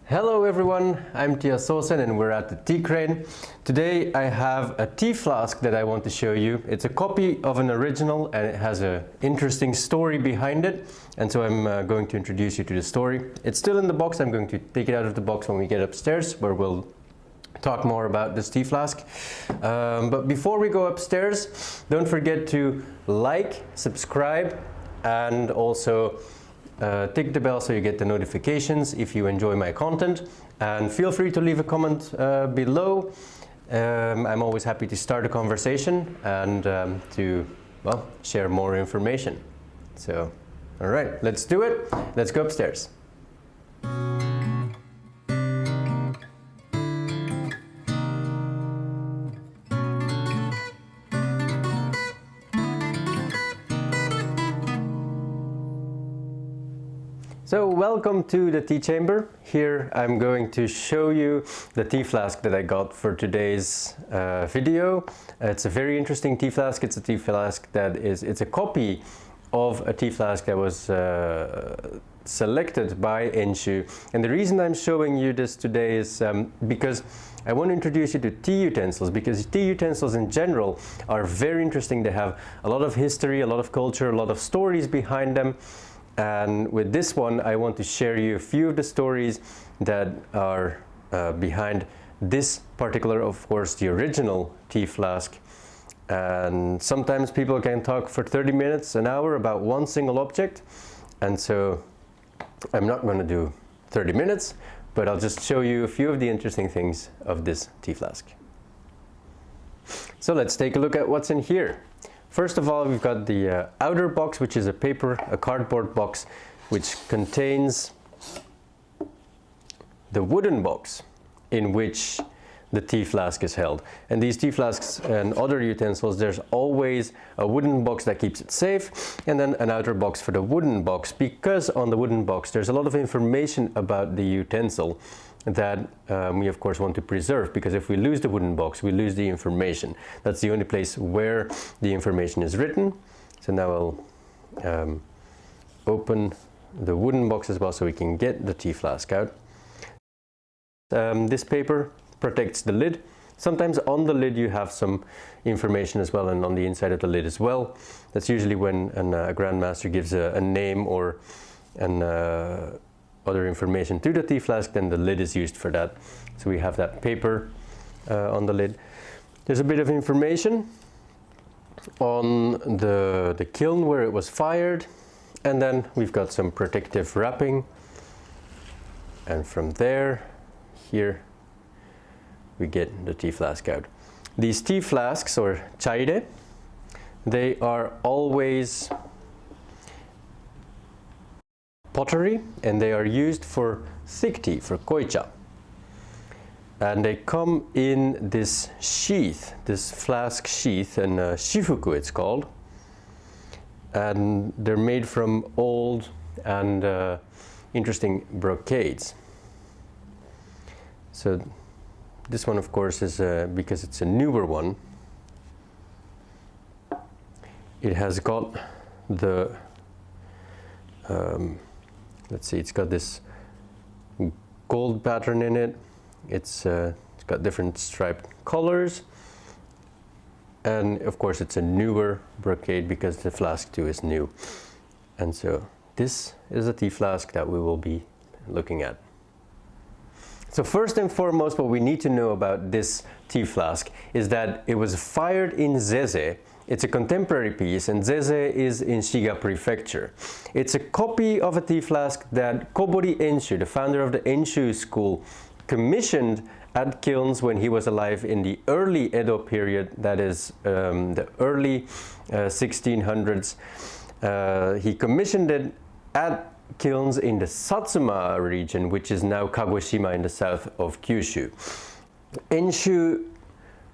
Hello everyone, I'm Tyas Sosen and we're at the tea crane. Today I have a tea flask that I want to show you. It's a copy of an original and it has an interesting story behind it. And so I'm going to introduce you to the story. It's still in the box. I'm going to take it out of the box when we get upstairs, where we'll talk more about this tea flask. But before we go upstairs, don't forget to like, subscribe, and also tick the bell so you get the notifications if you enjoy my content, and feel free to leave a comment below. I'm always happy to start a conversation and to share more information. So all right, let's do it. Let's go upstairs. So welcome to the tea chamber. Here I'm going to show you the tea flask that I got for today's video. It's a very interesting tea flask. It's a tea flask it's a copy of a tea flask that was selected by Enshu. And the reason I'm showing you this today is because I want to introduce you to tea utensils, because tea utensils in general are very interesting. They have a lot of history, a lot of culture, a lot of stories behind them. And with this one, I want to share you a few of the stories that are behind this particular, of course, the original tea flask. And sometimes people can talk for 30 minutes, an hour about one single object. And so I'm not going to do 30 minutes, but I'll just show you a few of the interesting things of this tea flask. So let's take a look at what's in here. First of all, we've got the outer box, which is a cardboard box, which contains the wooden box in which the tea flask is held. And these tea flasks and other utensils, there's always a wooden box that keeps it safe, and then an outer box for the wooden box, because on the wooden box there's a lot of information about the utensil that we of course want to preserve, because if we lose the wooden box, we lose the information. That's the only place where the information is written. So now I'll open the wooden box as well so we can get the tea flask out. This paper protects the lid. Sometimes on the lid you have some information as well, and on the inside of the lid as well. That's usually when a grandmaster gives a name or an other information to the tea flask, then the lid is used for that. So we have that paper on the lid. There's a bit of information on the kiln where it was fired, and then we've got some protective wrapping, and from there, here we get the tea flask out. These tea flasks, or chaire, they are always pottery, and they are used for thick tea, for koicha. And they come in this sheath, this flask sheath, and shifuku it's called. And they're made from old and interesting brocades. So this one, of course, is because it's a newer one. It has got the let's see, it's got this gold pattern in it. It's got different striped colors. And of course it's a newer brocade because the flask too is new. And so this is a tea flask that we will be looking at. So first and foremost, what we need to know about this tea flask is that it was fired in Zeze. It's a contemporary piece, and Zeze is in Shiga Prefecture. It's a copy of a tea flask that Kobori Enshu, the founder of the Enshu school, commissioned at kilns when he was alive in the early Edo period, that is the early 1600s. He commissioned it at kilns in the Satsuma region, which is now Kagoshima in the south of Kyushu. Enshu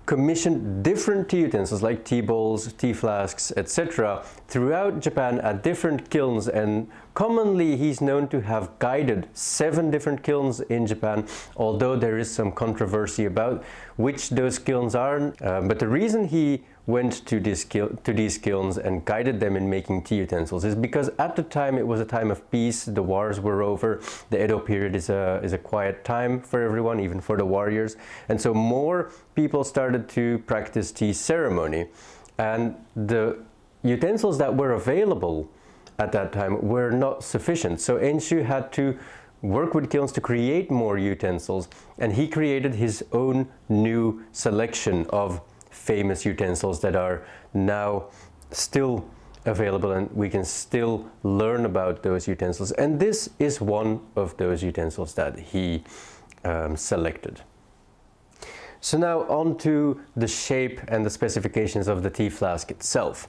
commissioned different tea utensils like tea bowls, tea flasks, etc. throughout Japan at different kilns and Commonly, he's known to have guided 7 different kilns in Japan, although there is some controversy about which those kilns are. But the reason he went to these kilns and guided them in making tea utensils is because at the time it was a time of peace. The wars were over. The Edo period is a quiet time for everyone, even for the warriors. And so more people started to practice tea ceremony. And the utensils that were available at that time were not sufficient. So Enshu had to work with kilns to create more utensils, and he created his own new selection of famous utensils that are now still available, and we can still learn about those utensils. And this is one of those utensils that he selected. So now on to the shape and the specifications of the tea flask itself.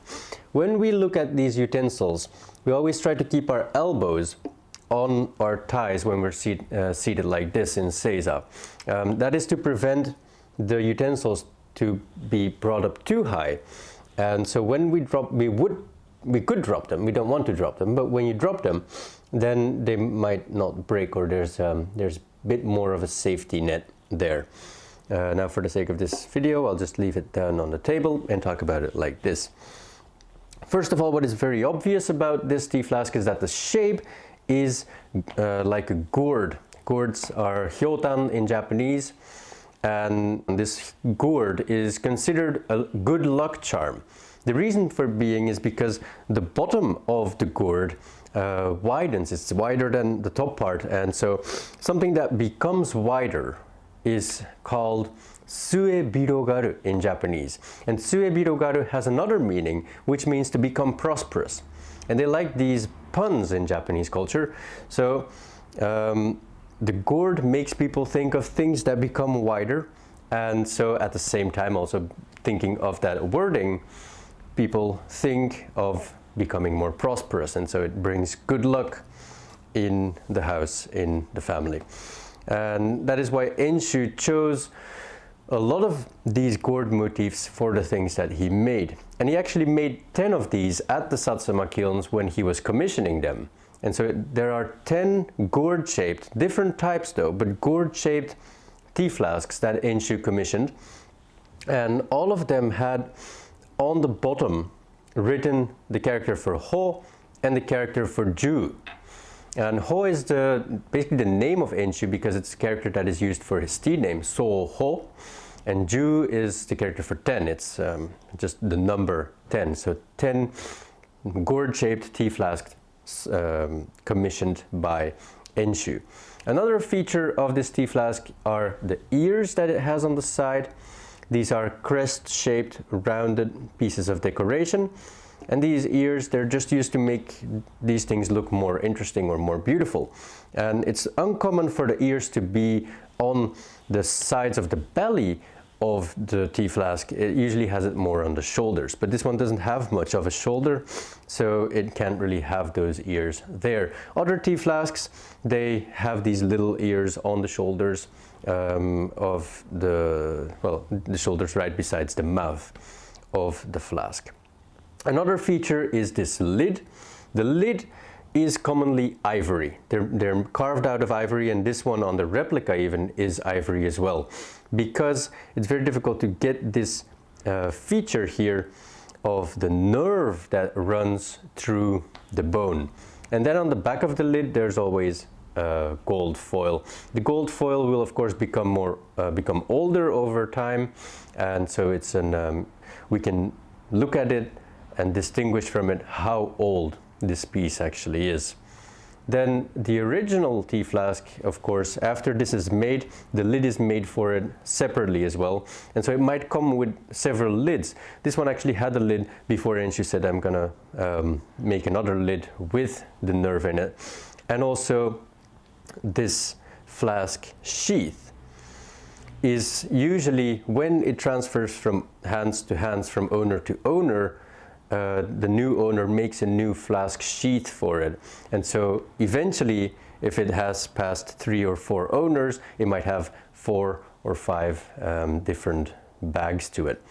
When we look at these utensils, we always try to keep our elbows on our thighs when we're seated like this in seiza. That is to prevent the utensils to be brought up too high. And so when we drop, we could drop them. We don't want to drop them, but when you drop them, then they might not break, or there's a bit more of a safety net there. Now for the sake of this video, I'll just leave it down on the table and talk about it like this. First of all, what is very obvious about this tea flask is that the shape is like a gourd. Gourds are hyotan in Japanese, and this gourd is considered a good luck charm. The reason for being is because the bottom of the gourd widens. It's wider than the top part, and so something that becomes wider is called sue birogaru in Japanese. And sue birogaru has another meaning, which means to become prosperous. And they like these puns in Japanese culture. So the gourd makes people think of things that become wider. And so at the same time, also thinking of that wording, people think of becoming more prosperous. And so it brings good luck in the house, in the family. And that is why Enshu chose a lot of these gourd motifs for the things that he made. And he actually made 10 of these at the Satsuma kilns when he was commissioning them. And so there are 10 gourd-shaped, different types though, but gourd-shaped tea flasks that Enshu commissioned. And all of them had on the bottom written the character for Ho and the character for Ju. And Ho is basically the name of Enshu because it's the character that is used for his tea name, So Ho. And Ju is the character for 10. It's just the number 10. So 10 gourd-shaped tea flasks commissioned by Enshu. Another feature of this tea flask are the ears that it has on the side. These are crest-shaped, rounded pieces of decoration. And these ears, they're just used to make these things look more interesting or more beautiful. And it's uncommon for the ears to be on the sides of the belly of the tea flask. It usually has it more on the shoulders, but this one doesn't have much of a shoulder, so it can't really have those ears there. Other tea flasks, they have these little ears on the shoulders of the shoulders right besides the mouth of the flask. Another feature is this lid. The lid is commonly ivory. They're carved out of ivory, and this one on the replica even is ivory as well, because it's very difficult to get this feature here of the nerve that runs through the bone. And then on the back of the lid there's always gold foil. The gold foil will of course become older over time, and so it's we can look at it and distinguish from it how old this piece actually is. Then the original tea flask, of course, after this is made, the lid is made for it separately as well. And so it might come with several lids. This one actually had a lid before Enshu said, I'm gonna make another lid with the nerve in it. And also this flask sheath is usually, when it transfers from hands to hands, from owner to owner, the new owner makes a new flask sheath for it. And so eventually, if it has passed 3 or 4 owners, it might have 4 or 5 different bags to it.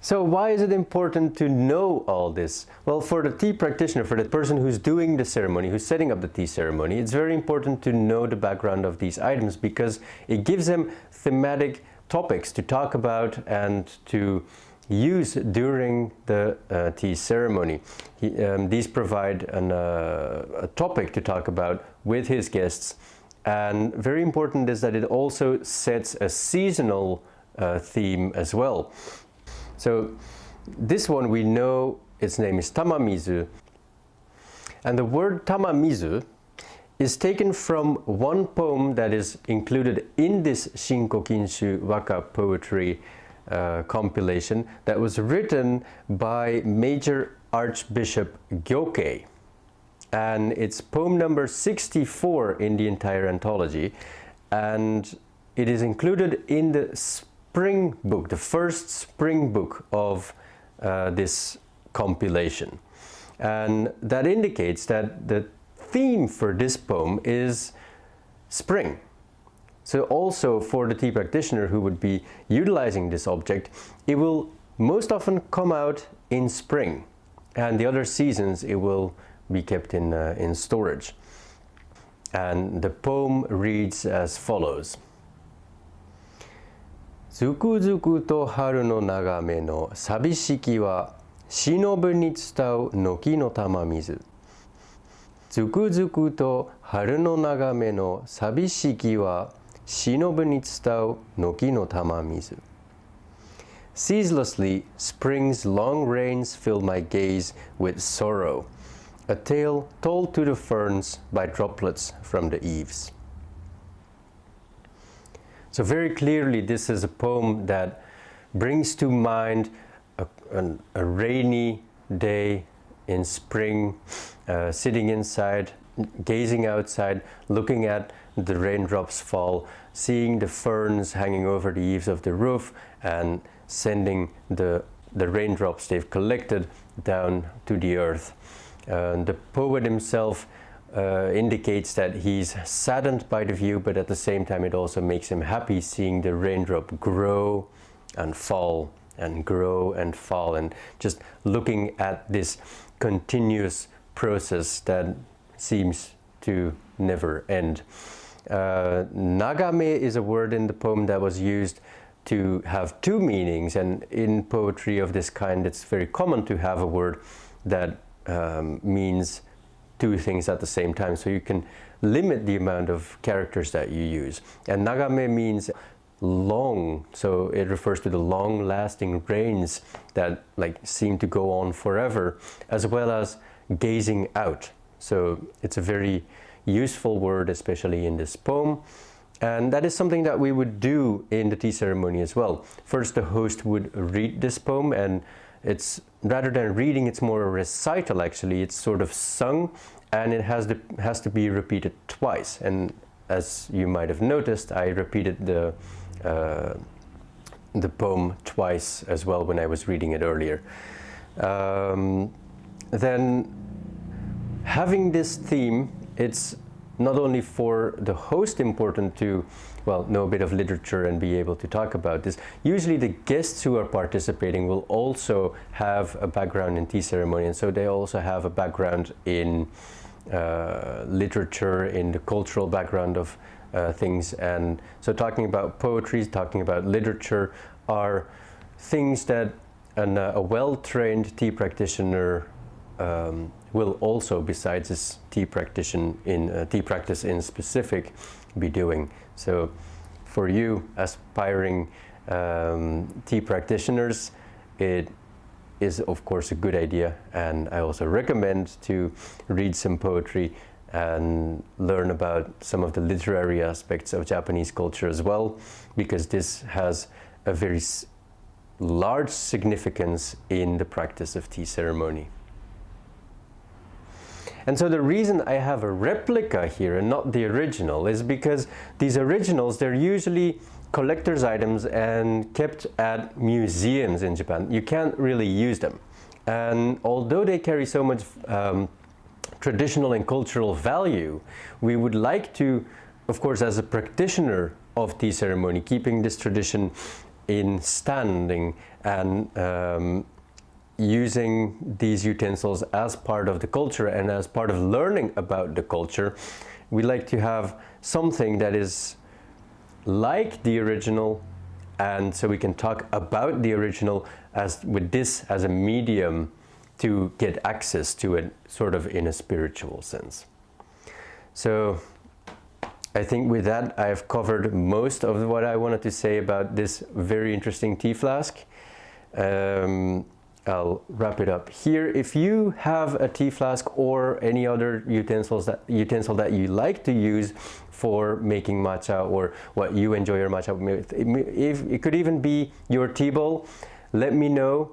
So why is it important to know all this? Well, for the tea practitioner, for the person who's doing the ceremony, who's setting up the tea ceremony, it's very important to know the background of these items because it gives them thematic topics to talk about and to use during the tea ceremony. These provide a topic to talk about with his guests, and very important is that it also sets a seasonal theme as well. So this one we know its name is Tamamizu, and the word Tamamizu is taken from one poem that is included in this Shinkokinshu Waka poetry compilation that was written by Major Archbishop Gyokei, and it's poem number 64 in the entire anthology, and it is included in the spring book, the first spring book of this compilation. And that indicates that the theme for this poem is spring. So also for the tea practitioner who would be utilizing this object, it will most often come out in spring, and the other seasons it will be kept in storage. And the poem reads as follows. ずくずくと春の眺めの寂しきは忍ぶに伝う軒の玉水。ずくずくと春の眺めの寂しきは忍ぶに伝う軒の玉水。Ceaselessly, spring's long rains fill my gaze with sorrow, a tale told to the ferns by droplets from the eaves. So very clearly this is a poem that brings to mind a rainy day in spring, sitting inside, gazing outside, looking at the raindrops fall, seeing the ferns hanging over the eaves of the roof and sending the raindrops they've collected down to the earth. The poet himself indicates that he's saddened by the view, but at the same time it also makes him happy seeing the raindrop grow and fall and grow and fall, and just looking at this continuous process that seems to never end. Nagame is a word in the poem that was used to have two meanings, and in poetry of this kind it's very common to have a word that means two things at the same time, so you can limit the amount of characters that you use. And nagame means long, so it refers to the long-lasting rains that seem to go on forever, as well as gazing out. So it's a very useful word, especially in this poem. And that is something that we would do in the tea ceremony as well. First, the host would read this poem, and it's rather than reading, it's more a recital actually. It's sort of sung, and it has to be repeated twice. And as you might have noticed, I repeated the poem twice as well when I was reading it earlier. Then having this theme, it's not only for the host important to know a bit of literature and be able to talk about this. Usually the guests who are participating will also have a background in tea ceremony, and so they also have a background in literature, in the cultural background of things. And so talking about poetry, talking about literature are things that a well-trained tea practitioner will also, besides his tea practice in specific, be doing. So for you aspiring tea practitioners, it is of course a good idea, and I also recommend to read some poetry and learn about some of the literary aspects of Japanese culture as well, because this has a very large significance in the practice of tea ceremony. And so the reason I have a replica here and not the original is because these originals, they're usually collector's items and kept at museums in Japan. You can't really use them. And although they carry so much traditional and cultural value, we would like to, of course, as a practitioner of tea ceremony, keeping this tradition in standing and using these utensils as part of the culture and as part of learning about the culture. We like to have something that is like the original, and so we can talk about the original as with this as a medium to get access to it, sort of in a spiritual sense. So I think with that I've covered most of what I wanted to say about this very interesting tea flask. I'll wrap it up here. If you have a tea flask or any other utensil that you like to use for making matcha, or what you enjoy your matcha with, if it could even be your tea bowl, let me know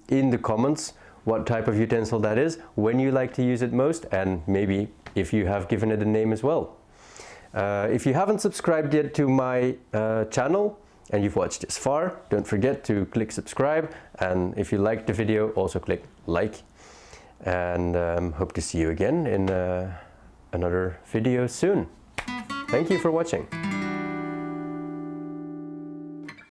in the comments what type of utensil that is, when you like to use it most, and maybe if you have given it a name as well. If you haven't subscribed yet to my channel, and you've watched this far, don't forget to click subscribe, and if you liked the video, also click like, and hope to see you again in another video soon. Thank you for watching.